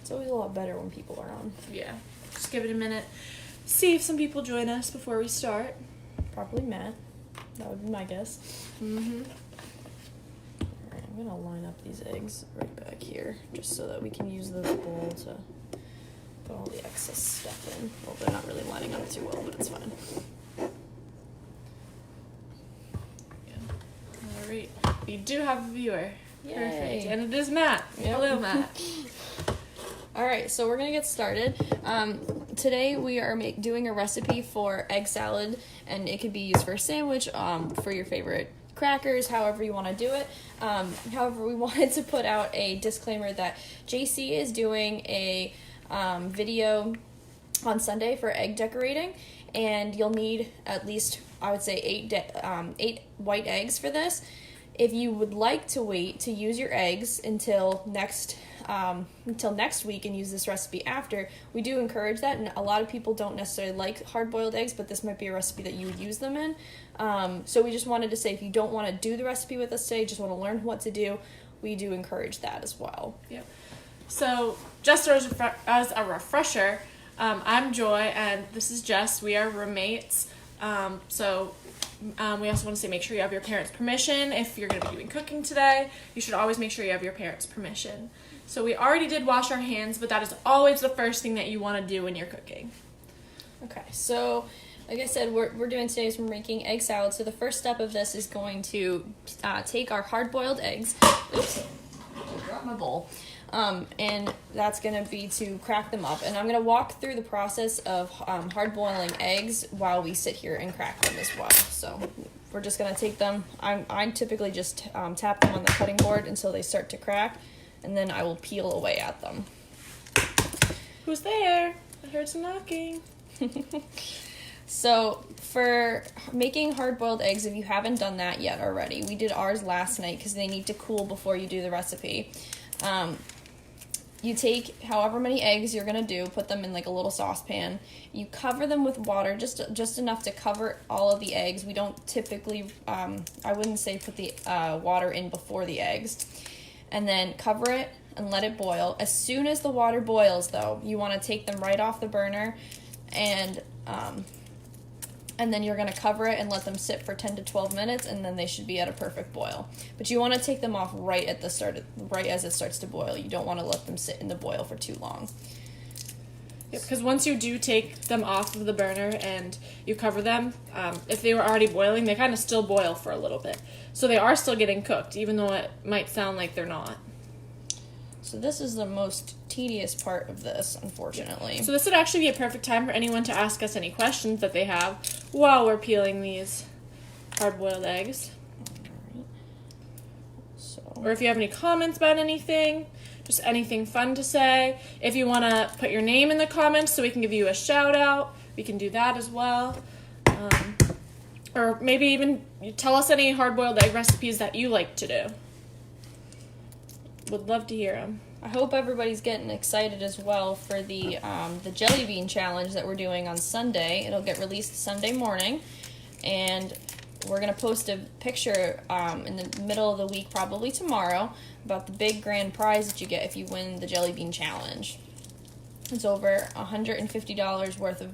It's always a lot better when people are on. Yeah. Just give it a minute. See if some people join us before we start. Probably Matt. That would be my guess. Mm-hmm. Alright, I'm gonna line up these eggs right back here, just so that we can use this bowl to put all the excess stuff in. Well, they're not really lining up too well, but it's fine. All right. We do have a viewer. Yay. Perfect. And it is Matt. Yep. Hello, Matt. Alright, so we're gonna get started. Today we are doing a recipe for egg salad, and it could be used for a sandwich, for your favorite crackers, however you want to do it. However, we wanted to put out a disclaimer that JC is doing a video on Sunday for egg decorating, and you'll need at least, I would say, 8 white eggs for this. If you would like to wait to use your eggs until next week and use this recipe after, we do encourage that, and a lot of people don't necessarily like hard-boiled eggs, but this might be a recipe that you would use them in. So we just wanted to say, if you don't want to do the recipe with us today, just want to learn what to do, we do encourage that as well. Yep. So just as a refresher, I'm Joy and this is Jess. We are roommates. We also want to say, make sure you have your parents' permission. If you're going to be doing cooking today, you should always make sure you have your parents' permission. So we already did wash our hands, but that is always the first thing that you want to do when you're cooking. Okay, so like I said, we're doing today is we're making egg salad. So the first step of this is going to take our hard-boiled eggs. Oops, I dropped my bowl. And that's going to be to crack them up. And I'm going to walk through the process of hard-boiling eggs while we sit here and crack them as well. So we're just going to take them. I typically just tap them on the cutting board until they start to crack, and then I will peel away at them. Who's there? I heard some knocking. So for making hard-boiled eggs, if you haven't done that yet already, we did ours last night because they need to cool before you do the recipe. You take however many eggs you're going to do, put them in like a little saucepan. You cover them with water, just enough to cover all of the eggs. We don't typically, I wouldn't say put the water in before the eggs. And then cover it and let it boil. As soon as the water boils, though, you want to take them right off the burner, and then you're going to cover it and let them sit for 10 to 12 minutes, and then they should be at a perfect boil. But you want to take them off right at the start, right as it starts to boil. You don't want to let them sit in the boil for too long. Yep, because once you do take them off of the burner and you cover them, if they were already boiling, they kind of still boil for a little bit. So they are still getting cooked, even though it might sound like they're not. So this is the most tedious part of this, unfortunately. So this would actually be a perfect time for anyone to ask us any questions that they have while we're peeling these hard-boiled eggs. Alright. So. Or if you have any comments about anything, just anything fun to say. If you want to put your name in the comments so we can give you a shout-out, we can do that as well. Or maybe even tell us any hard-boiled egg recipes that you like to do. Would love to hear them. I hope everybody's getting excited as well for the jelly bean challenge that we're doing on Sunday. It'll get released Sunday morning, and we're going to post a picture in the middle of the week, probably tomorrow, about the big grand prize that you get if you win the jelly bean challenge. It's over $150 worth of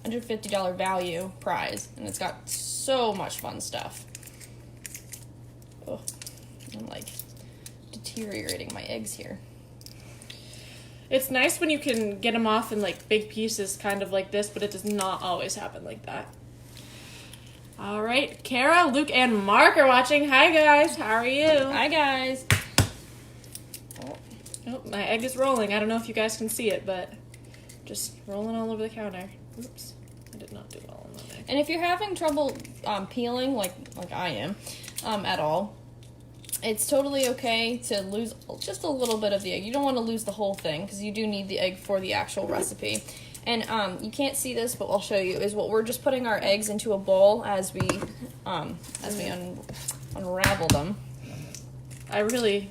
$150 value prize, and it's got so much fun stuff. Oh, I'm like deteriorating my eggs here. It's nice when you can get them off in like big pieces, kind of like this, but it does not always happen like that. All right, Kara, Luke, and Mark are watching. Hi guys, how are you? Hi guys. Oh, my egg is rolling. I don't know if you guys can see it, but just rolling all over the counter. Oops, I did not do well on that egg. And if you're having trouble peeling, like I am, at all, it's totally okay to lose just a little bit of the egg. You don't want to lose the whole thing because you do need the egg for the actual recipe. And you can't see this, but I'll show you, is what we're just putting our eggs into a bowl as we unravel them. I really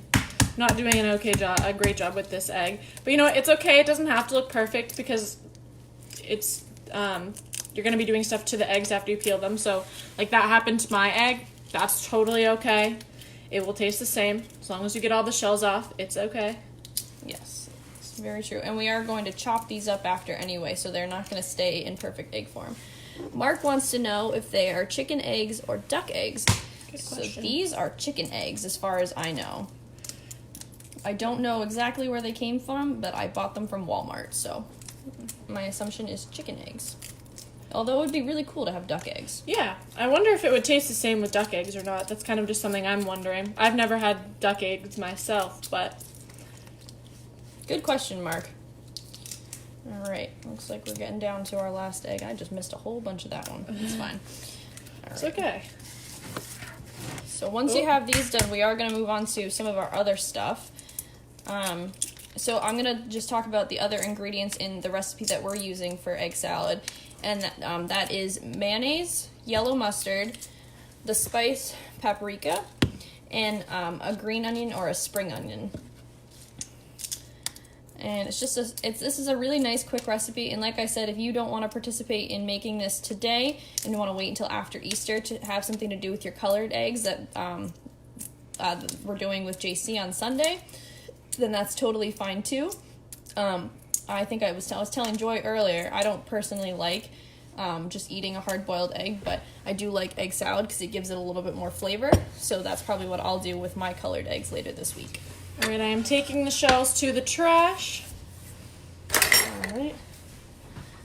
not doing a great job with this egg. But you know what? It's okay. It doesn't have to look perfect because it's you're going to be doing stuff to the eggs after you peel them. So like that happened to my egg. That's totally okay. It will taste the same. As long as you get all the shells off, it's okay. Yes. Very true. And we are going to chop these up after anyway, so they're not going to stay in perfect egg form. Mark wants to know if they are chicken eggs or duck eggs. Good So question. these are chicken eggs as far as I know. I don't know exactly where they came from, but I bought them from Walmart, so my assumption is chicken eggs. Although it would be really cool to have duck eggs. Yeah, I wonder if it would taste the same with duck eggs or not. That's kind of just something I'm wondering. I've never had duck eggs myself, but... Good question, Mark. Alright, looks like we're getting down to our last egg. I just missed a whole bunch of that one. It's fine. It's okay. So once you have these done, we are going to move on to some of our other stuff. So I'm going to just talk about the other ingredients in the recipe that we're using for egg salad. And that is mayonnaise, yellow mustard, the spice paprika, and a green onion or a spring onion. And it's just this is a really nice quick recipe. And like I said, if you don't want to participate in making this today and you want to wait until after Easter to have something to do with your colored eggs that we're doing with JC on Sunday, then that's totally fine too. I think I was telling Joy earlier, I don't personally like just eating a hard-boiled egg, but I do like egg salad because it gives it a little bit more flavor. So that's probably what I'll do with my colored eggs later this week. All right, I am taking the shells to the trash. All right.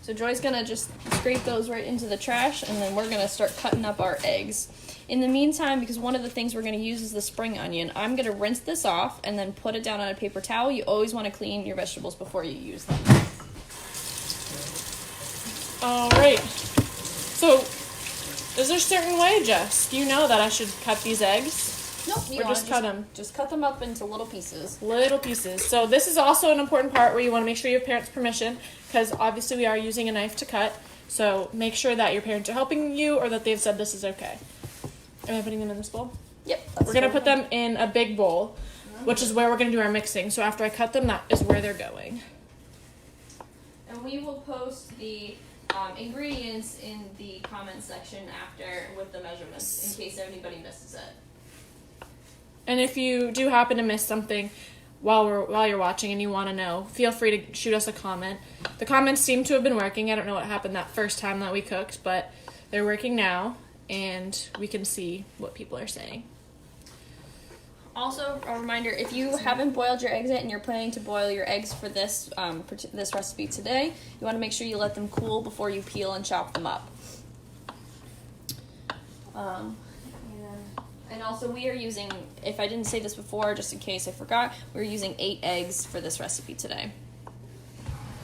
So Joy's gonna just scrape those right into the trash, and then we're gonna start cutting up our eggs. In the meantime, because one of the things we're gonna use is the spring onion, I'm gonna rinse this off and then put it down on a paper towel. You always want to clean your vegetables before you use them. All right. So, is there a certain way, Jess? Do you know that I should cut these eggs? Nope, you Or wanna just cut them? Just cut them up into little pieces. Little pieces. So this is also an important part where you want to make sure you have parents' permission, because obviously we are using a knife to cut. So make sure that your parents are helping you or that they've said this is okay. Am I putting them in this bowl? Yep. We're going to put them in a big bowl, which is where we're going to do our mixing. So after I cut them, that is where they're going. And we will post the ingredients in the comment section after with the measurements in case anybody misses it. And if you do happen to miss something while you're watching and you want to know, feel free to shoot us a comment. The comments seem to have been working. I don't know what happened that first time that we cooked, but they're working now, and we can see what people are saying. Also, a reminder, if you haven't boiled your eggs yet and you're planning to boil your eggs for this this recipe today, you want to make sure you let them cool before you peel and chop them up. And also we are using, if I didn't say this before, just in case I forgot, we're using 8 eggs for this recipe today.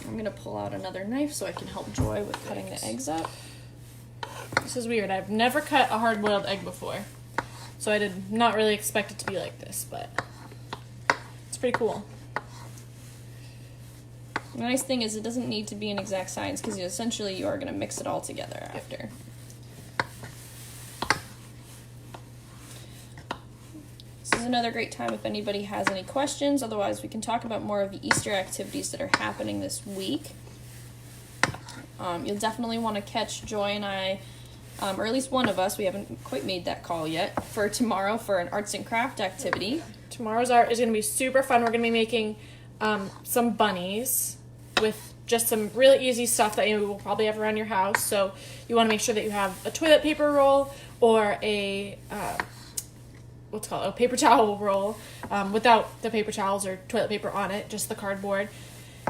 I'm going to pull out another knife so I can help Joy with cutting the eggs up. This is weird. I've never cut a hard-boiled egg before, so I did not really expect it to be like this, but it's pretty cool. The nice thing is it doesn't need to be an exact science because essentially you are going to mix it all together after. This is another great time if anybody has any questions. Otherwise, we can talk about more of the Easter activities that are happening this week. You'll definitely want to catch Joy and I, or at least one of us, we haven't quite made that call yet, for tomorrow for an arts and craft activity. Tomorrow's art is going to be super fun. We're going to be making some bunnies with just some really easy stuff that you will probably have around your house. So you want to make sure that you have a toilet paper roll or a paper towel roll without the paper towels or toilet paper on it, just the cardboard,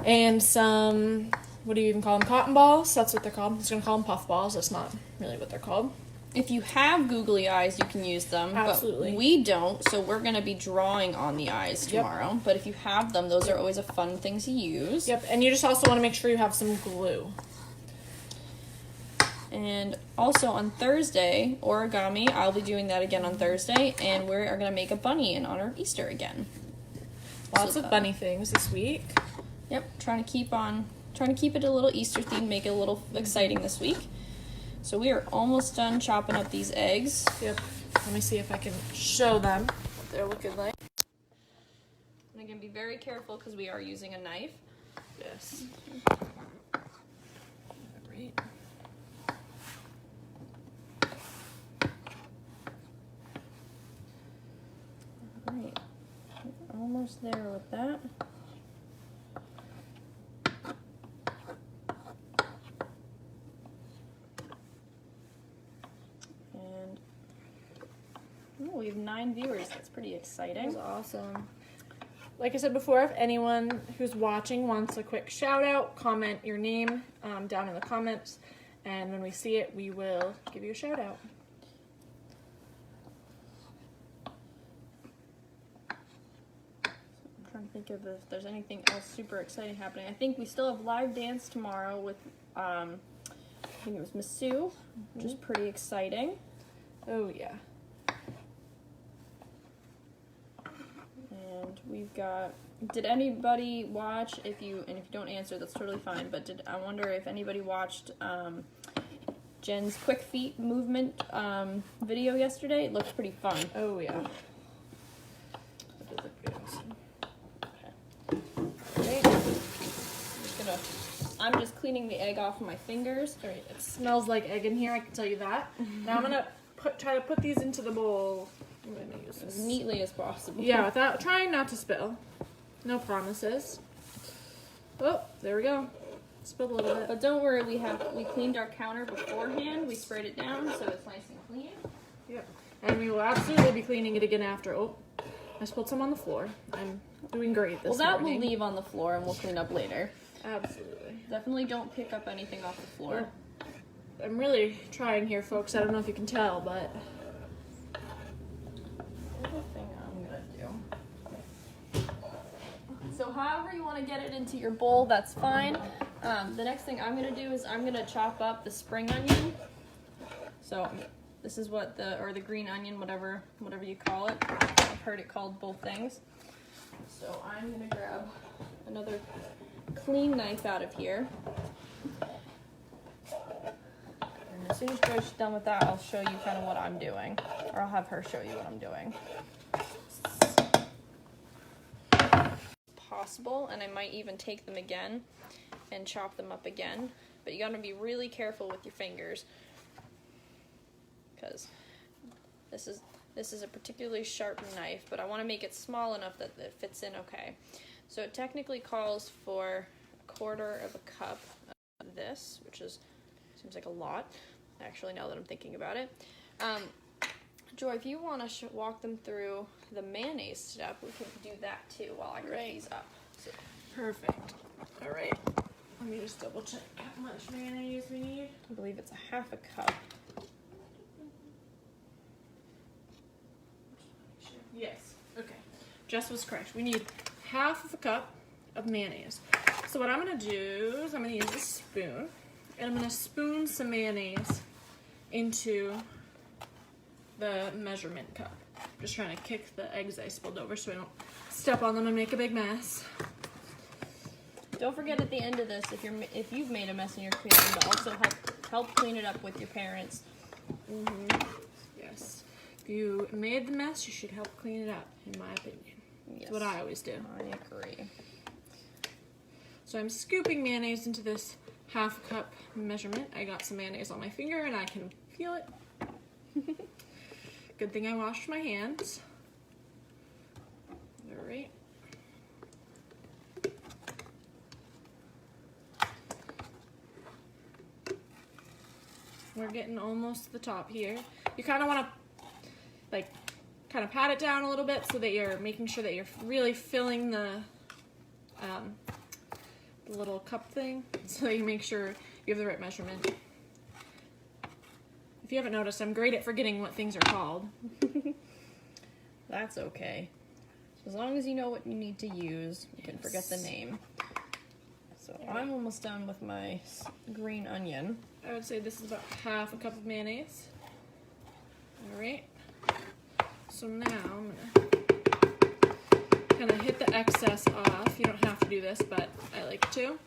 and some, what do you even call them, cotton balls? That's what they're called. I was going to call them puff balls. That's not really what they're called. If you have googly eyes, you can use them. Absolutely. But we don't, so we're going to be drawing on the eyes tomorrow. Yep. But if you have them, those are always a fun thing to use. Yep, and you just also want to make sure you have some glue. And also on Thursday, origami, I'll be doing that again on Thursday, and we are going to make a bunny in honor of Easter again. Lots of bunny things this week. Yep, trying to keep it a little Easter themed, make it a little exciting this week. So we are almost done chopping up these eggs. Yep. Let me see if I can show them what they're looking like. And again, be very careful because we are using a knife. Yes. Right. Alright, almost there with that. 9 viewers. That's pretty exciting. That's awesome. Like I said before, if anyone who's watching wants a quick shout out, comment your name down in the comments, and when we see it, we will give you a shout out. I'm trying to think of if there's anything else super exciting happening. I think we still have live dance tomorrow with, I think it was Miss Sue, which is pretty exciting. Oh yeah. And we've got, did anybody watch, and if you don't answer, that's totally fine, but I wonder if anybody watched Jen's quick feet movement video yesterday? It looked pretty fun. Oh yeah. That did look good. Okay. I'm just cleaning the egg off of my fingers. All right, it smells like egg in here, I can tell you that. Now I'm gonna try to put these into the bowl. I'm gonna use this As neatly as possible. Yeah, without trying not to spill. No promises. Oh, there we go. Spilled a little bit. But don't worry, we cleaned our counter beforehand. We sprayed it down so it's nice and clean. Yep. And we will absolutely be cleaning it again after. Oh, I spilled some on the floor. I'm doing great this morning. Well, that we'll leave on the floor and we'll clean up later. Absolutely. Definitely don't pick up anything off the floor. I'm really trying here, folks. I don't know if you can tell, but Here's the thing I'm gonna do. So however you want to get it into your bowl, that's fine. The next thing I'm gonna do is I'm gonna chop up the spring onion. So this is what the green onion, whatever you call it. I've heard it called both things. So I'm gonna grab another clean knife out of here. And as soon as Joy's done with that, I'll show you kind of what I'm doing. Or I'll have her show you what I'm doing. Possible, and I might even take them again and chop them up again. But you gotta be really careful with your fingers, because this is a particularly sharp knife, but I want to make it small enough that it fits in okay. So it technically calls for 1/4 of a cup of this, which seems like a lot, actually, now that I'm thinking about it. Joy, if you want to walk them through the mayonnaise step, we can do that too while I grate these up. So, perfect. All right. Let me just double check how much mayonnaise we need. I believe it's 1/2 cup. Yes. Okay. Jess was correct. We need 1/2 cup of mayonnaise. So what I'm gonna do is I'm gonna use a spoon, and I'm gonna spoon some mayonnaise into the measurement cup. Just trying to kick the eggs I spilled over so I don't step on them and make a big mess. Don't forget at the end of this, if you've made a mess in your kitchen, to also help clean it up with your parents. Yes. If you made the mess, you should help clean it up, in my opinion. Yes. That's what I always do. I agree. So I'm scooping mayonnaise into this 1/2 cup measurement. I got some mayonnaise on my finger and I can feel it. Good thing I washed my hands. All right. We're getting almost to the top here. You kind of want to kind of pat it down a little bit so that you're making sure that you're really filling the little cup thing, so you make sure you have the right measurement. If you haven't noticed, I'm great at forgetting what things are called. That's okay. As long as you know what you need to use, you can forget the name. So I'm almost done with my green onion. I would say this is about 1/2 cup of mayonnaise. All right. So now I'm gonna hit the excess off. You don't have to do this, but I like to,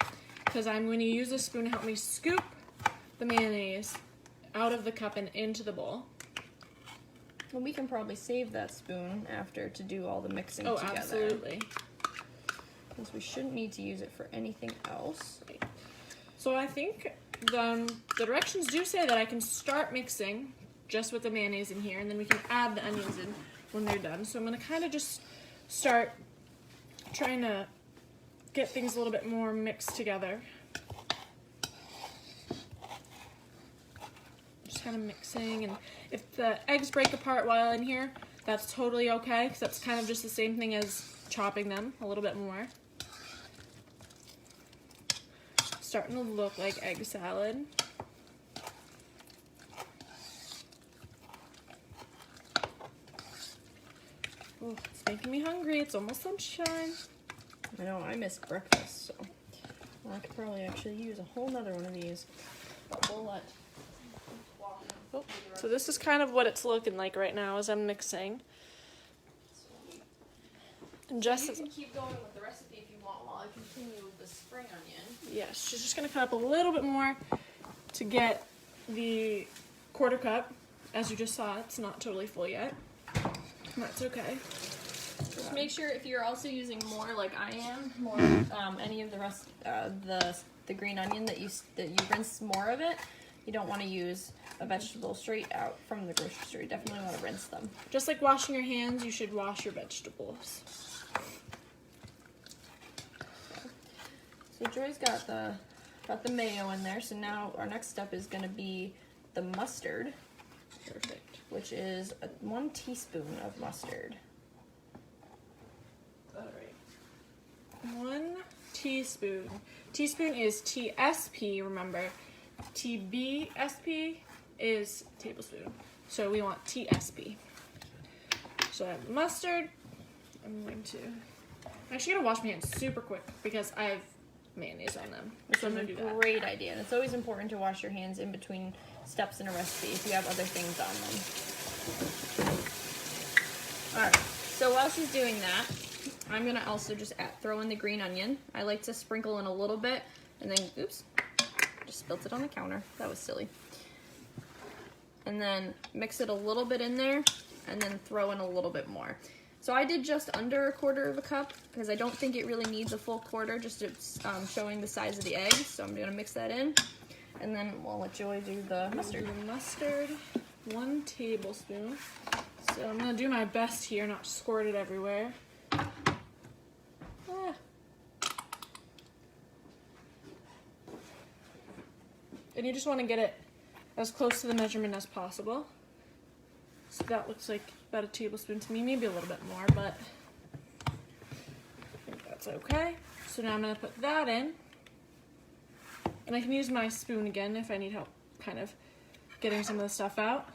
because I'm going to use a spoon to help me scoop the mayonnaise out of the cup and into the bowl. Well, we can probably save that spoon after to do all the mixing together. Oh, absolutely. Because we shouldn't need to use it for anything else. Right. So I think the directions do say that I can start mixing just with the mayonnaise in here, and then we can add the onions in when they're done. So I'm going to kind of just start trying to get things a little bit more mixed together. Just kind of mixing, and if the eggs break apart while in here, that's totally okay, because that's kind of just the same thing as chopping them a little bit more. Starting to look like egg salad. Oh, it's making me hungry. It's almost lunchtime. I know, I missed breakfast, so I could probably actually use a whole nother one of these. But we'll let. Oh, so this is kind of what it's looking like right now as I'm mixing. And Jess You can keep going with the recipe if you want while I continue with the spring onion. yes, she's just gonna cut up a little bit more to get the 1/4 cup. As you just saw, it's not totally full yet. That's okay. Just make sure if you're also using more, like I am, more any of the rest, the green onion that you rinse more of it. You don't want to use a vegetable straight out from the grocery store. You definitely want to rinse them. Just like washing your hands, you should wash your vegetables. So Joy's got the mayo in there. So now our next step is going to be the mustard. Perfect. Which is 1 teaspoon of mustard. All right. 1 teaspoon. Teaspoon is TSP, remember. TBSP is tablespoon. So we want TSP. So I have mustard. I'm going to... I'm actually going to wash my hands super quick because I have mayonnaise on them. Which So I'm is going a to do that. great idea. And it's always important to wash your hands in between steps in a recipe if you have other things on them. Alright, so while she's doing that, I'm going to also just throw in the green onion. I like to sprinkle in a little bit and then, oops, just spilt it on the counter. That was silly. And then mix it a little bit in there and then throw in a little bit more. So I did just under 1/4 cup because I don't think it really needs a full 1/4, just to, showing the size of the egg. So I'm going to mix that in. And then we'll let Joy do the mustard. The mustard, 1 tablespoon. So I'm going to do my best here, not squirt it everywhere. Ah. And you just want to get it as close to the measurement as possible. So that looks like about 1 tablespoon to me, maybe a little bit more, but I think that's okay. So now I'm going to put that in. And I can use my spoon again if I need help kind of getting some of the stuff out,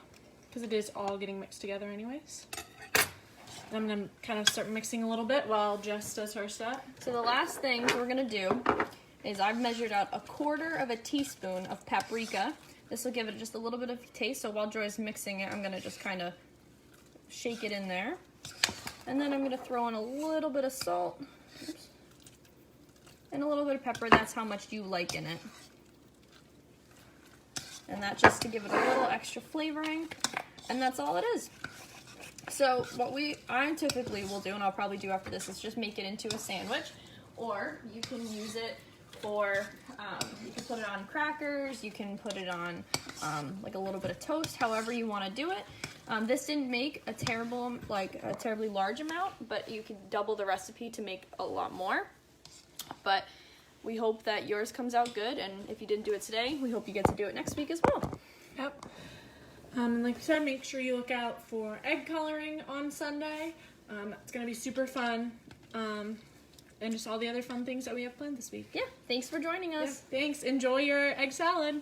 because it is all getting mixed together anyways. And I'm going to kind of start mixing a little bit while Jess does her step. So the last thing we're going to do is I've measured out 1/4 teaspoon of paprika. This will give it just a little bit of taste. So while Joy's mixing it, I'm going to just kind of shake it in there. And then I'm going to throw in a little bit of salt. Oops. And a little bit of pepper. That's how much you like in it. And that's just to give it a little extra flavoring. And that's all it is. So what I typically will do, and I'll probably do after this, is just make it into a sandwich. Or you can use it for, you can put it on crackers, you can put it on like a little bit of toast, however you want to do it. This didn't make a terribly large amount, but you can double the recipe to make a lot more. But we hope that yours comes out good, and if you didn't do it today, we hope you get to do it next week as well. Yep. Like I said, make sure you look out for egg coloring on Sunday. It's going to be super fun. And just all the other fun things that we have planned this week. Yeah, thanks for joining us. Yeah, thanks. Enjoy your egg salad.